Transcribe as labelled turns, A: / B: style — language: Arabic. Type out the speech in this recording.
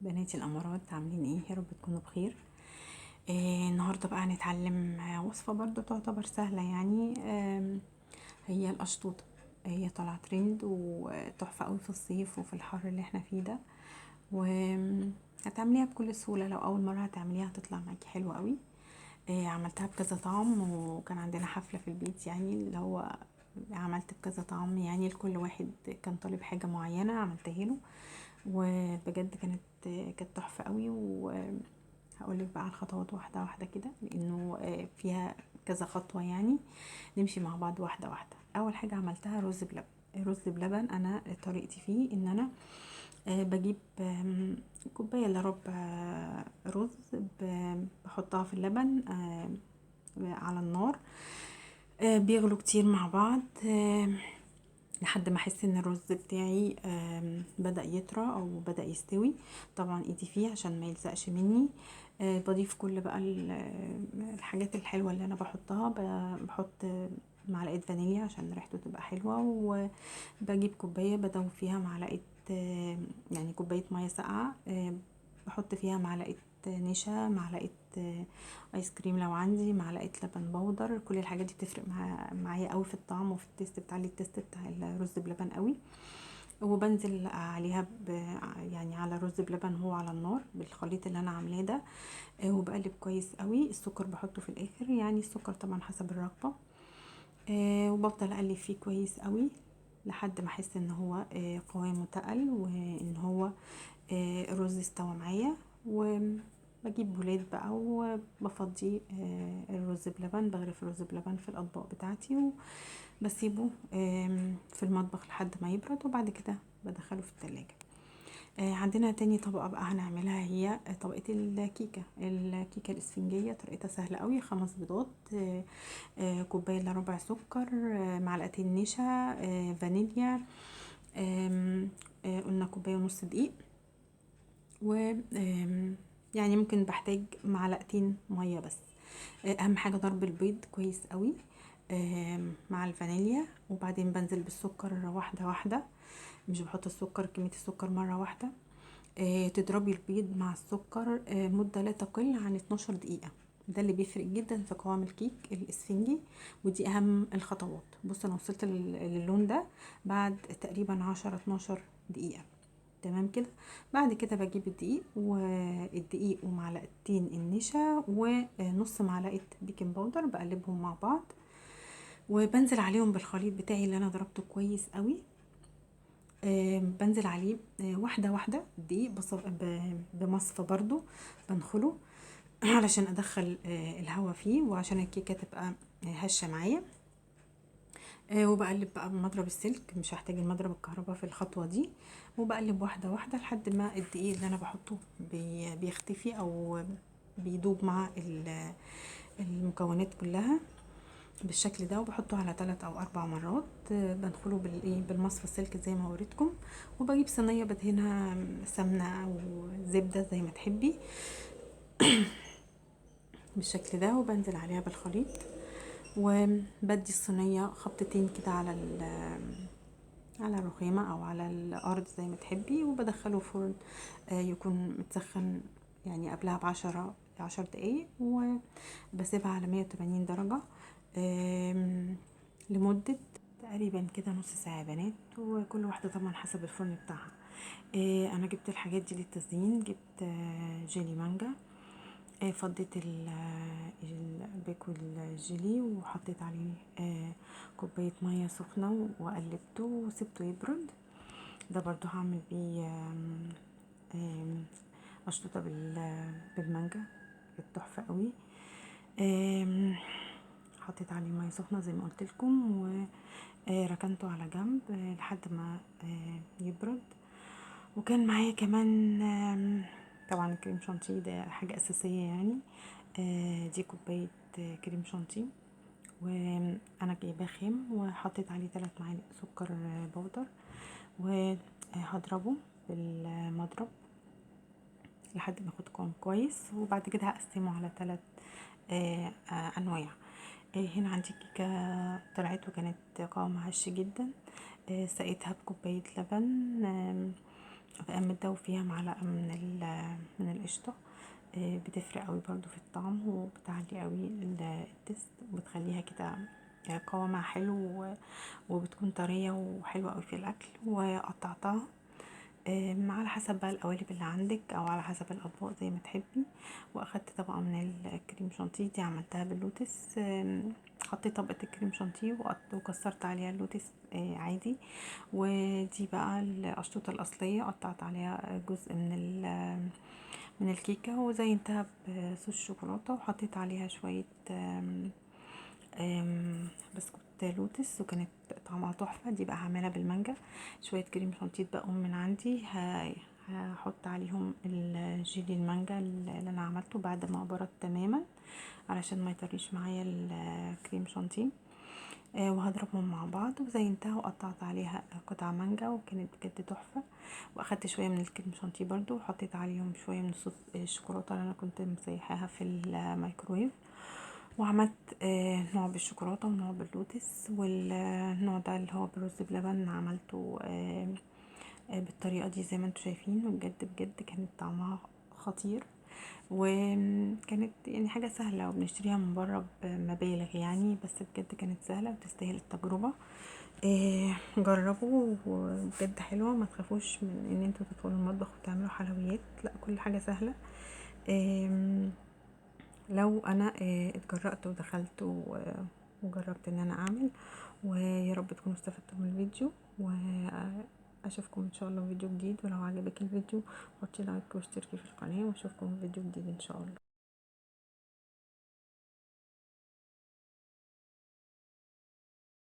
A: بناتي الأمارات عاملين ايه؟ يا رب تكونوا بخير. النهاردة بقى هنتعلم وصفة برضو تعتبر سهلة يعني. هي القشطوطة. هي طالعة ترند وتحفة قوي في الصيف وفي الحر اللي احنا فيه ده، وهتعمليها بكل سهولة. لو أول مرة هتعمليها هتطلع معاكي حلوة قوي. عملتها بكذا طعم، وكان عندنا حفلة في البيت يعني اللي هو عملت بكذا طعم، يعني لكل واحد كان طالب حاجة معينة عملتها له، وبجد كانت تحفة قوي. وهقول لك بقى على الخطوات واحدة واحدة كده، لأنه فيها كذا خطوة يعني. نمشي مع بعض واحدة واحدة. أول حاجة عملتها رز بلبن. رز بلبن أنا طريقتي فيه إن أنا بجيب كوباية إلا ربع رز، بحطها في اللبن على النار. بيغلوا كتير مع بعض لحد ما احس ان الرز بتاعي بدأ يطرى او بدأ يستوي. طبعا ايدي فيه عشان ما يلزقش مني. بضيف كل بقى الحاجات الحلوة اللي انا بحطها. بحط معلقة فانيليا عشان ريحته تبقى حلوة، وبجيب كوباية بدوب فيها معلقة يعني كوباية مية ساقعة. بحط فيها معلقة نشا، معلقة ايس كريم لو عندي، معلقة لبن بودر. كل الحاجات دي بتفرق معايا قوي في الطعم وفي التيست، بتعلي التيست بتاع الرز بلبن قوي. وبنزل عليها يعني على الرز بلبن هو على النار بالخليط اللي انا عاملاه ده. وبقلب كويس قوي. السكر بحطه في الاخر، يعني السكر طبعا حسب الرغبة. وبفضل اقلب فيه كويس قوي لحد ما احس ان هو قوامه تقل، وان هو الرز استوى معايا. وبجيب بولات بقى وبفضي الرز بلبن، بغرف الرز بلبن في الاطباق بتاعتي وبسيبه في المطبخ لحد ما يبرد، وبعد كده بدخله في التلاجة. عندنا تاني طبقة بقى هنعملها، هي طبقة الكيكة الاسفنجية. طريقتها سهلة قوي. 5 بيضات، كوباية الا ربع سكر، معلقتين نشا، فانيليا، قلنا كوباية ونص دقيق، و يعني ممكن بحتاج معلقتين مية بس. اهم حاجة ضرب البيض كويس قوي مع الفانيليا، وبعدين بنزل بالسكر واحدة واحدة. مش بحط السكر كمية السكر مرة واحدة. تضربي البيض مع السكر مدة لا تقل عن 12 دقيقة. ده اللي بيفرق جدا في قوام الكيك الاسفنجي، ودي اهم الخطوات. بص انا وصلت للون ده بعد تقريبا 10-12 دقيقة. تمام كده. بعد كده بجيب الدقيق ومعلقتين النشا ونص معلقة بيكنج باودر، بقلبهم مع بعض وبنزل عليهم بالخليط بتاعي اللي انا ضربته كويس قوي. بنزل عليه واحدة واحدة. الدقيق بمصفى برضو بنخله علشان ادخل الهواء فيه، وعشان الكيكة تبقى هشة معايا. وبقلب بقى بمضرب السلك، مش هحتاج المضرب الكهرباء في الخطوة دي. وبقلب واحدة واحدة لحد ما الدقيق اللي انا بحطه بيختفي او بيدوب مع المكونات كلها بالشكل ده. وبحطه على 3 أو 4 مرات. بنخله بالمصفى السلك زي ما وريتكم. وبجيب صينية بدهنها سمنة او زبدة زي ما تحبي بالشكل ده، وبنزل عليها بالخليط. وبدي الصينية خبطتين كده على الرخامة او على الارض زي ما تحبي، وبدخله فرن يكون متسخن يعني قبلها ب10 دقايق، وبسيبها على 180 درجة لمدة تقريبا كده نص ساعة يا بنات. وكل واحدة طبعا حسب الفرن بتاعها. انا جبت الحاجات دي للتزيين. جبت جيلي مانجا، فضيت الباكو الجيلي وحطيت عليه كوباية مية سخنة وقلبته وسبته يبرد. ده برضو هعمل بيه اشطوطة بالمانجا، كانت تحفة قوي. حطيت عليه مية سخنة زي ما قلت لكم، وركنته على جنب لحد ما يبرد. وكان معايا كمان طبعا كريم شانتيه، ده حاجة أساسية يعني. دي كوباية كريم شانتيه، وانا جايباه خام، وحطيت عليه 3 معالق سكر بودر، وهضربه بالمضرب لحد ما ياخد قوام كويس. وبعد كده هقسمه على 3 انواع. هنا عندي كيكه طلعت وكانت قوامها هش جدا. سقيتها بكوبايه لبن بقى مدة وفيها معلقة من القشطة. بتفرق قوي برضو في الطعم، وبتعلي قوي التست، وبتخليها كده قوامها حلو وبتكون طرية وحلوة قوي في الاكل. وقطعتها على حسب بقى القوالب اللي عندك، او على حسب الاطباق زي ما تحبي. واخدت طبقه من الكريم شانتيه، دي عملتها باللوتس. حطيت طبقه الكريم شانتيه وكسرت عليها اللوتس عادي. ودي بقى القشطوطه الاصليه، قطعت عليها جزء من الكيكه وزينتها بصوص شوكولاته، وحطيت عليها شويه بسكوت لوتس، وكانت طعمها تحفه. دي بقى هعملها بالمانجا. شويه كريم شانتيه بقى من عندي، هحط عليهم الجيلي المانجا اللي انا عملته بعد ما برد تماما، علشان ما يطريش معايا الكريم شانتيه. وهضربهم مع بعض، وزينتها وقطعت عليها قطع مانجا، وكانت بجد تحفه. واخدت شويه من الكريم شانتيه برضو، وحطيت عليهم شويه من صوص الشوكولاته اللي انا كنت مسيحاها في الميكرويف. وعملت نوع بالشوكولاته ونوع باللوتس، والنوع ده اللي هو بالرز بلبن عملته بالطريقه دي زي ما انتم شايفين. وبجد بجد كانت طعمها خطير، وكانت يعني حاجه سهله، وبنشتريها من بره بمبالغ يعني، بس بجد كانت سهله وتستاهل التجربه. جربوا، وبجد حلوه. ما تخافوش من ان انتوا تدخلوا المطبخ وتعملوا حلويات، لا كل حاجه سهله. لو انا اتجرأت ودخلت وجربت ان انا اعمل. ويا رب تكونوا استفدتوا من الفيديو، واشوفكم ان شاء الله في فيديو جديد. ولو عجبك الفيديو حطي لايك واشتركي في القناه، واشوفكم في فيديو جديد ان شاء الله.